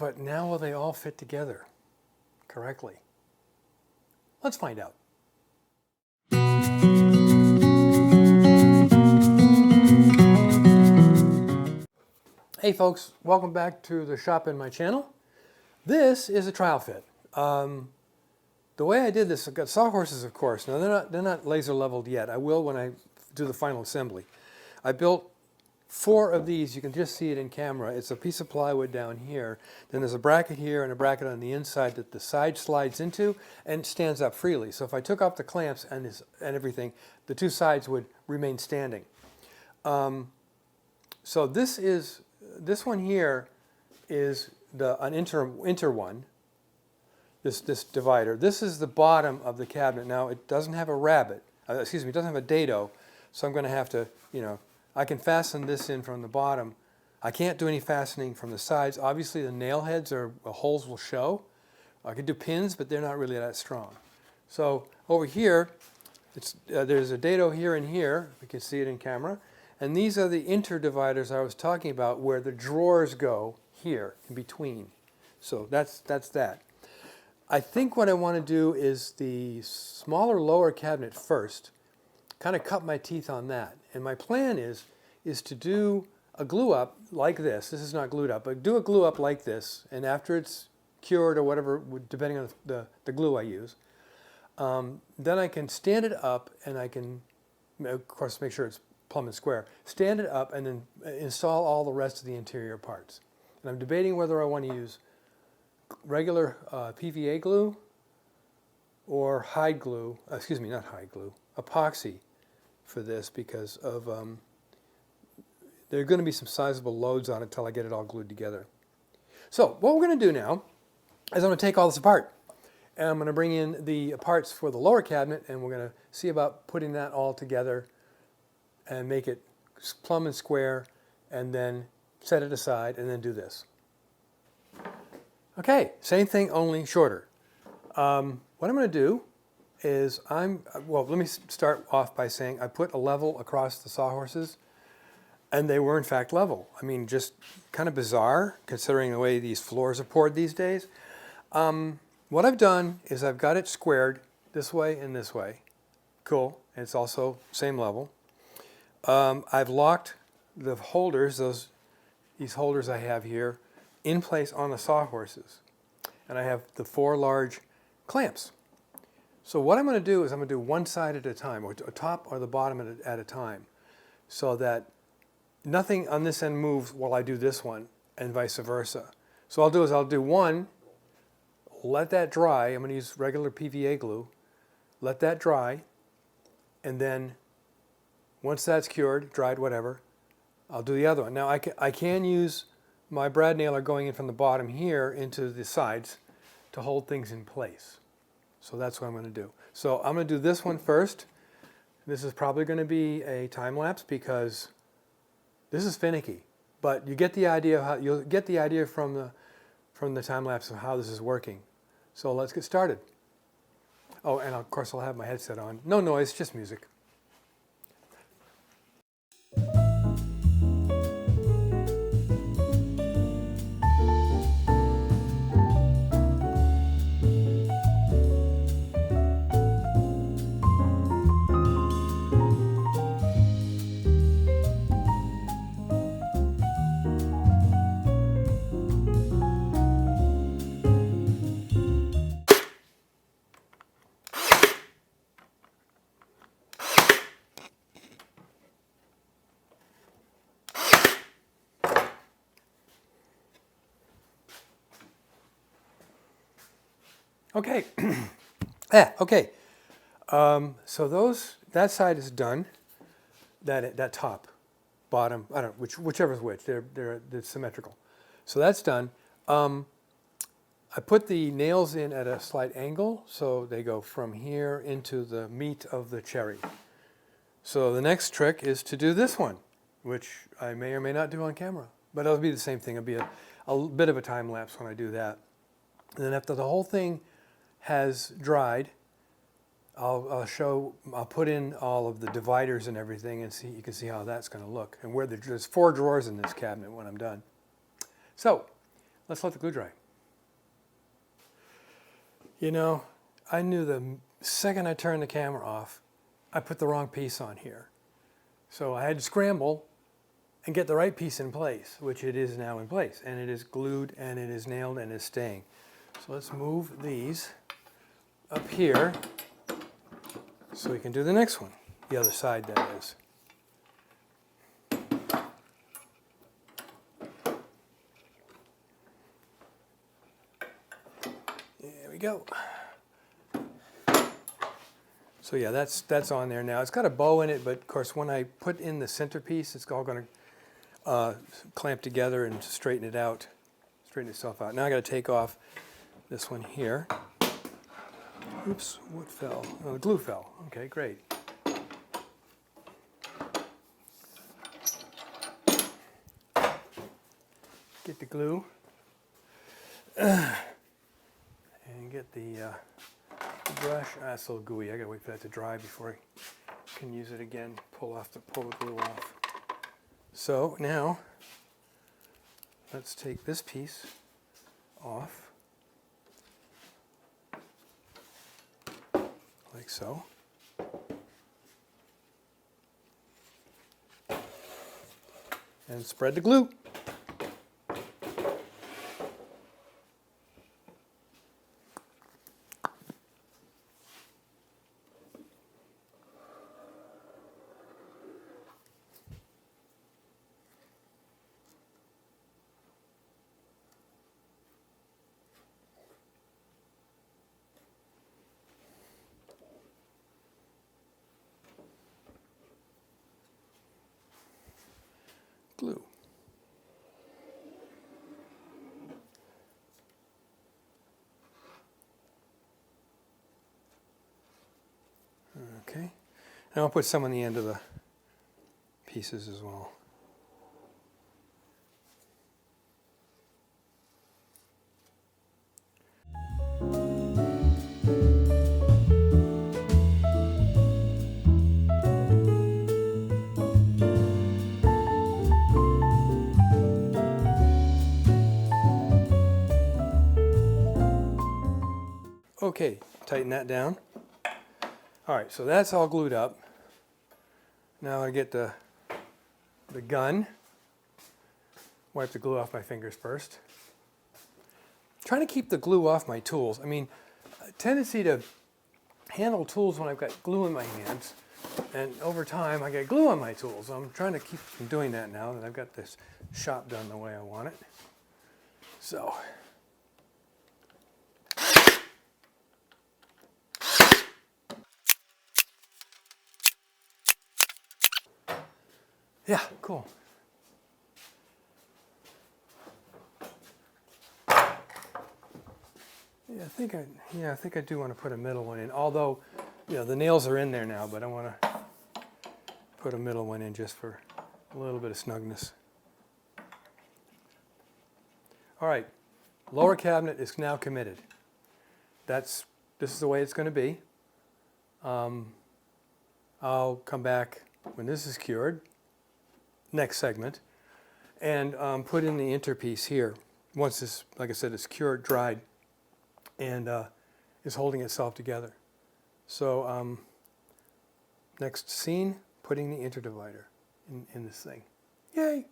But now will they all fit together correctly? Let's find out. Hey folks, welcome back to the shop in my channel. This is a trial fit. The way I did this, I've got sawhorses, of course. Now they're not laser leveled yet. I will when I do the final assembly. I built 4 of these. You can just see it in camera. It's a piece of plywood down here. Then there's a bracket here and a bracket on the inside that the side slides into and stands up freely. So if I took off the clamps and everything, the 2 sides would remain standing. So this one here is an inter one. This divider. This is the bottom of the cabinet. Now it doesn't have a rabbet. It doesn't have a dado. So I'm going to have to, I can fasten this in from the bottom. I can't do any fastening from the sides. Obviously the nail heads or holes will show. I could do pins, but they're not really that strong. So over here, there's a dado here and here. You can see it in camera. And these are the inter-dividers I was talking about where the drawers go here in between. So that's that. I think what I want to do is the smaller lower cabinet first, kind of cut my teeth on that. And my plan is to do a glue up like this. This is not glued up, but do a glue up like this. And after it's cured or whatever, depending on the glue I use, then I can stand it up and I can, of course, make sure it's plumb and square. Stand it up and then install all the rest of the interior parts. And I'm debating whether I want to use regular PVA glue or hide glue, not hide glue, epoxy for this because of there are going to be some sizable loads on it until I get it all glued together. So what we're going to do now is I'm going to take all this apart and I'm going to bring in the parts for the lower cabinet and we're going to see about putting that all together and make it plumb and square and then set it aside and then do this. Okay, same thing, only shorter. What I'm going to do is let me start off by saying I put a level across the sawhorses and they were in fact level. I mean, just kind of bizarre considering the way these floors are poured these days. What I've done is I've got it squared this way and this way. Cool, and it's also same level. I've locked the holders, these holders I have here, in place on the sawhorses. And I have the 4 large clamps. So what I'm going to do is I'm going to do one side at a time, or top or the bottom at a time, so that nothing on this end moves while I do this one, and vice versa. So I'll do one, let that dry. I'm going to use regular PVA glue. Let that dry, and then once that's cured, dried, whatever, I'll do the other one. Now I can use my brad nailer going in from the bottom here into the sides to hold things in place. So that's what I'm going to do. So I'm going to do this one first. This is probably going to be a time lapse because this is finicky. But you get the idea of you'll get the idea from the time lapse of how this is working. So let's get started. Oh, and of course I'll have my headset on. No noise, just music. Okay, okay. So that side is done. That top, bottom, I don't know whichever's which. They're symmetrical. So that's done. I put the nails in at a slight angle, so they go from here into the meat of the cherry. So the next trick is to do this one, which I may or may not do on camera, but it'll be the same thing. It'll be a bit of a time lapse when I do that. And then after the whole thing has dried, I'll put in all of the dividers and everything, and you can see how that's going to look. And there's 4 drawers in this cabinet when I'm done. So let's let the glue dry. You know, I knew the second I turned the camera off, I put the wrong piece on here. So I had to scramble and get the right piece in place, which it is now in place. And it is glued and it is nailed and is staying. So let's move these up here so we can do the next one. The other side, that is. There we go. So yeah, that's on there now. It's got a bow in it, but of course when I put in the centerpiece, it's all going to clamp together and straighten it out, straighten itself out. Now I got to take off this one here. Oops, what fell? Oh, the glue fell. Okay, great. Get the glue and get the brush. It's a little gooey. I gotta wait for that to dry before I can use it again. Pull the glue off. So now let's take this piece off, like so. And spread the glue. Glue. Okay, and I'll put some on the end of the pieces as well. Okay, tighten that down. All right, so that's all glued up. Now I get the gun. Wipe the glue off my fingers first. Trying to keep the glue off my tools. I mean, a tendency to handle tools when I've got glue in my hands, and over time I get glue on my tools. So I'm trying to keep from doing that now that I've got this shop done the way I want it. So. Yeah, cool. Yeah, I think I do want to put a middle one in. Although, you know, the nails are in there now, but I want to put a middle one in just for a little bit of snugness. All right, lower cabinet is now committed. This is the way it's going to be. I'll come back when this is cured, next segment, and put in the interpiece here. Once this, like I said, is cured, dried, and is holding itself together. So next scene, putting the interdivider in this thing. Yay!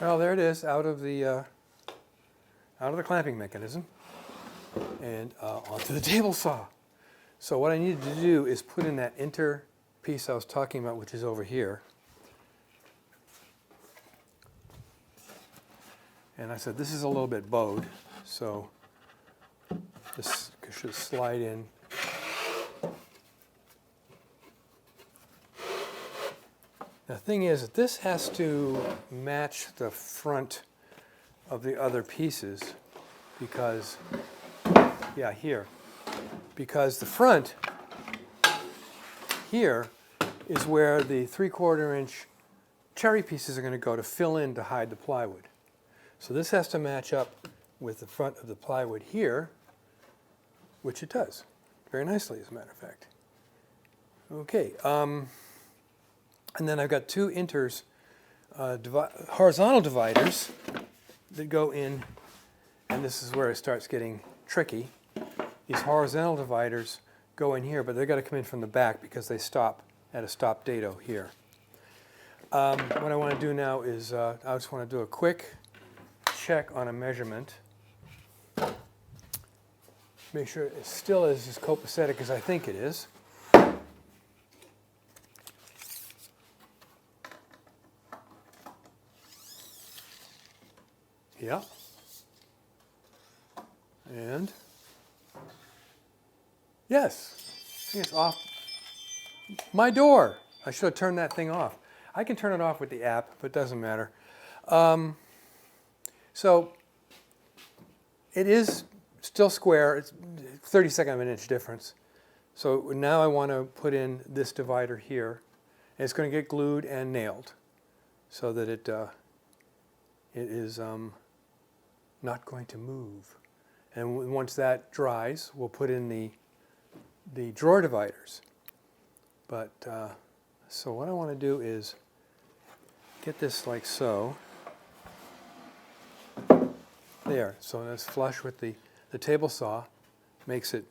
Well, there it is, out of the clamping mechanism, and onto the table saw. So what I needed to do is put in that inter piece I was talking about, which is over here. And I said this is a little bit bowed, so this should slide in. The thing is that this has to match the front of the other pieces because, yeah, here. Because the front here is where the 3/4 inch cherry pieces are going to go to fill in to hide the plywood. So this has to match up with the front of the plywood here, which it does very nicely, as a matter of fact. Okay. And then I've got two horizontal dividers that go in, and this is where it starts getting tricky. These horizontal dividers go in here, but they've got to come in from the back because they stop at a stop dado here. What I want to do now is I just want to do a quick check on a measurement. Make sure it still is as copacetic as I think it is. Yeah. And yes, it's off. My door. I should have turned that thing off. I can turn it off with the app, but it doesn't matter. So it is still square. It's 32nd of an inch difference. So now I want to put in this divider here. And it's going to get glued and nailed so that it is not going to move. And once that dries, we'll put in the drawer dividers. But so what I want to do is get this like so. There, so that's flush with the table saw, makes it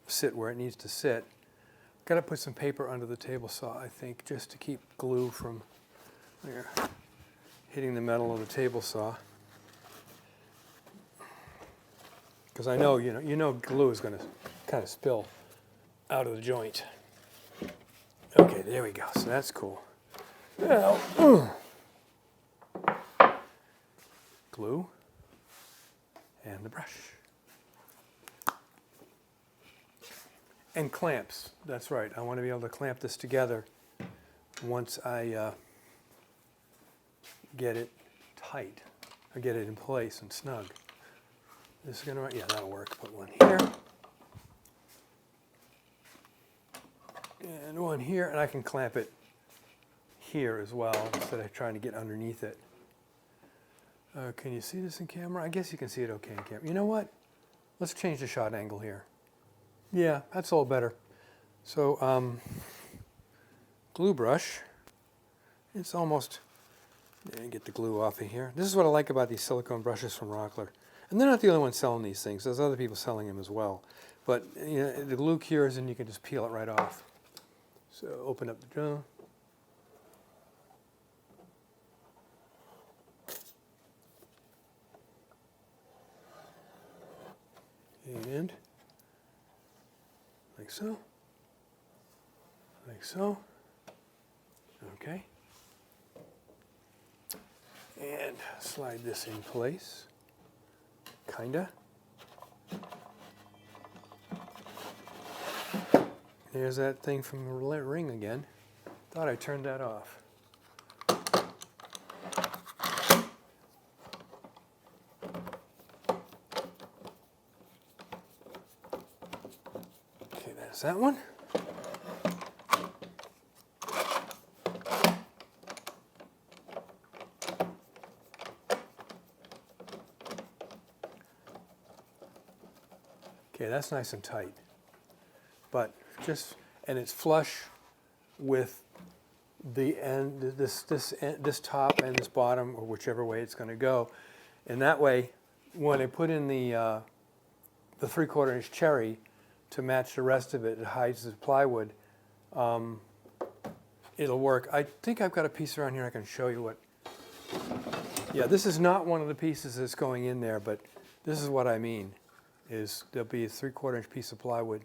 sit where it needs to sit. Got to put some paper under the table saw, I think, just to keep glue from there hitting the metal of the table saw. Because I know, you know, glue is going to kind of spill out of the joint. Okay, there we go. So that's cool. Now, glue and the brush. And clamps. That's right. I want to be able to clamp this together once I get it tight, or get it in place and snug. This is going to, yeah, that'll work. Put one here. And one here, and I can clamp it here as well instead of trying to get underneath it. Can you see this in camera? I guess you can see it okay in camera. You know what? Let's change the shot angle here. Yeah, that's all better. So, glue brush. It's almost, get the glue off of here. This is what I like about these silicone brushes from Rockler. And they're not the only ones selling these things. There's other people selling them as well. But the glue cures and you can just peel it right off. So open up the jar. And like so. Like so. Okay. And slide this in place. Kinda. There's that thing from the ring again. Thought I turned that off. Okay, that's that one. Okay, that's nice and tight. But just, and it's flush with the end, this top and this bottom, or whichever way it's going to go. And that way, when I put in the 3/4 inch cherry to match the rest of it, it hides the plywood. It'll work. I think I've got a piece around here I can show you what Yeah, this is not one of the pieces that's going in there, but this is what I mean, is there'll be a 3/4 inch piece of plywood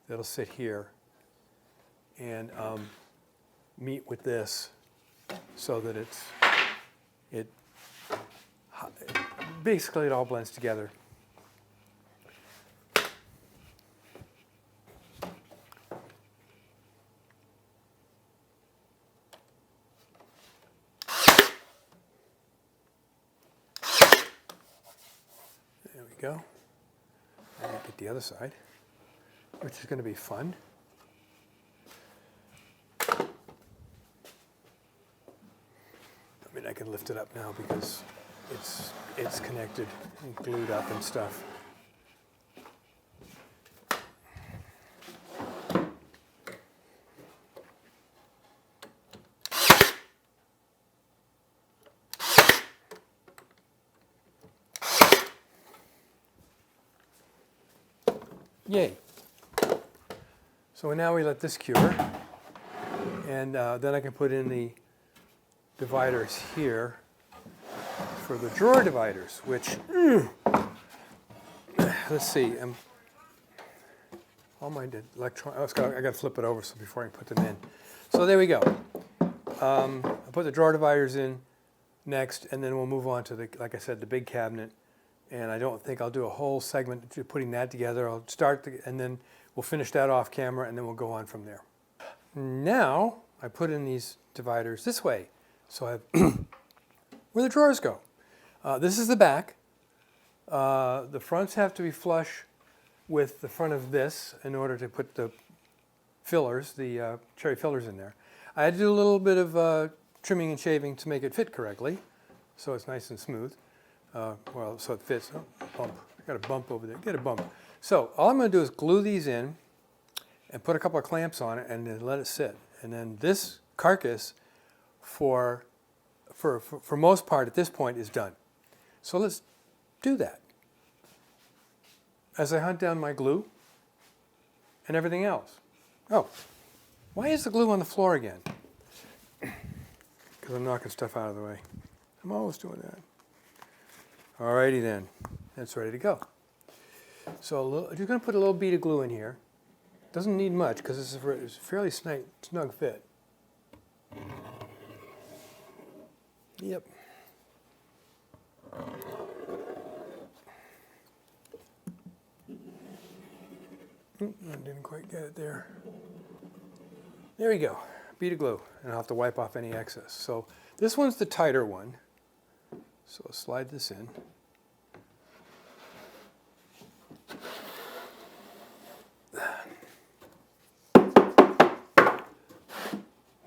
that'll sit here and meet with this so that basically it all blends together. There we go. And get the other side, which is going to be fun. I mean, I can lift it up now because it's connected and glued up and stuff. Yay. So now we let this cure, and then I can put in the dividers here for the drawer dividers, which, let's see, all my electronics, I got to flip it over so before I put them in. So there we go. I'll put the drawer dividers in next, and then we'll move on to the, like I said, the big cabinet. And I don't think I'll do a whole segment to putting that together. I'll start, and then we'll finish that off camera, and then we'll go on from there. Now, I put in these dividers this way. So I have where the drawers go. This is the back. The fronts have to be flush with the front of this in order to put the fillers, the cherry fillers in there. I had to do a little bit of trimming and shaving to make it fit correctly, so it's nice and smooth. Well, so it fits. Oh, bump. I got a bump over there. Get a bump. So all I'm going to do is glue these in and put a couple of clamps on it and then let it sit. And then this carcass, for most part at this point, is done. So let's do that. As I hunt down my glue and everything else. Oh, why is the glue on the floor again? Because I'm knocking stuff out of the way. I'm always doing that. Alrighty then, it's ready to go. So you're going to put a little bead of glue in here. Doesn't need much because it's a fairly snug fit. Yep. I didn't quite get it there. There we go, bead of glue, and I'll have to wipe off any excess. So this one's the tighter one. So I'll slide this in.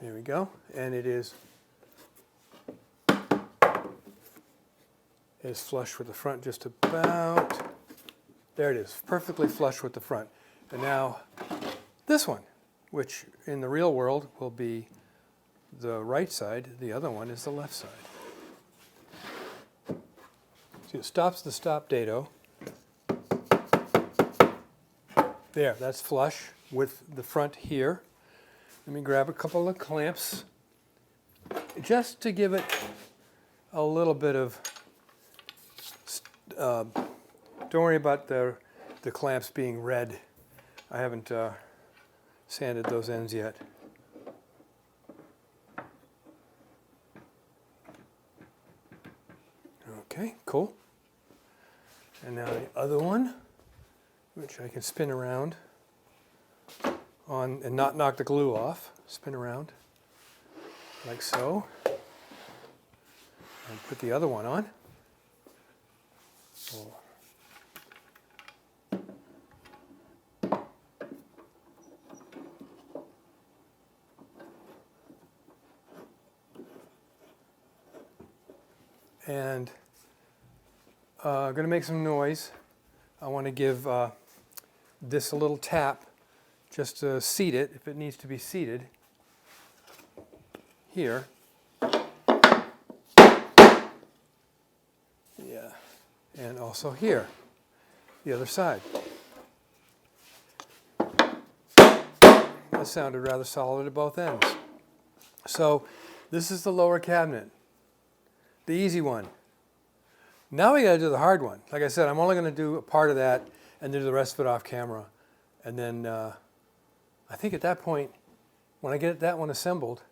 There we go. And it is flush with the front just about. There it is, perfectly flush with the front. And now this one, which in the real world will be the right side, the other one is the left side. See, it stops the stop dado. There, that's flush with the front here. Let me grab a couple of clamps just to give it a little bit of, don't worry about the clamps being red. I haven't sanded those ends yet. Okay, cool. And now the other one, which I can spin around on and not knock the glue off. Spin around like so. And put the other one on. And I'm going to make some noise. I want to give this a little tap just to seat it, if it needs to be seated. Here. Yeah. And also here, the other side. That sounded rather solid at both ends. So this is the lower cabinet. the easy one. Now we got to do the hard one. Like I said, I'm only going to do a part of that and do the rest of it off camera. And then I think at that point, when I get that one assembled,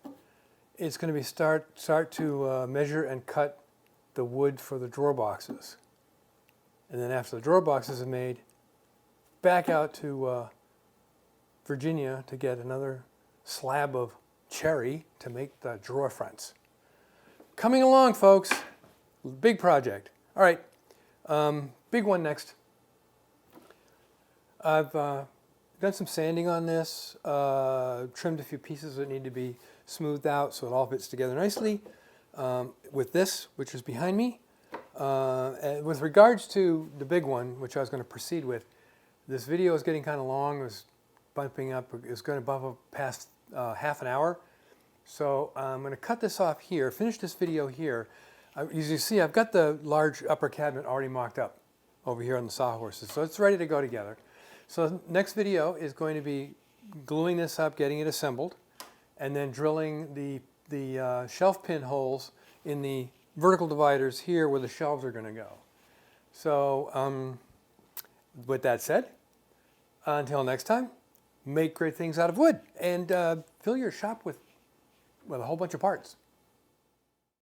it's going to be start to measure and cut the wood for the drawer boxes. And then after the drawer boxes are made, back out to Virginia to get another slab of cherry to make the drawer fronts. Coming along, folks. Big project. All right, big one next. I've done some sanding on this, trimmed a few pieces that need to be smoothed out so it all fits together nicely. With this, which is behind me, and with regards to the big one, which I was going to proceed with, this video is getting kind of long. It was bumping up. It's going to bump up past half an hour. So I'm going to cut this off here, finish this video here. As you see, I've got the large upper cabinet already mocked up over here on the sawhorses, so it's ready to go together. So the next video is going to be gluing this up, getting it assembled, and then drilling the shelf pin holes in the vertical dividers here where the shelves are going to go. So with that said, until next time, make great things out of wood and fill your shop with a whole bunch of parts.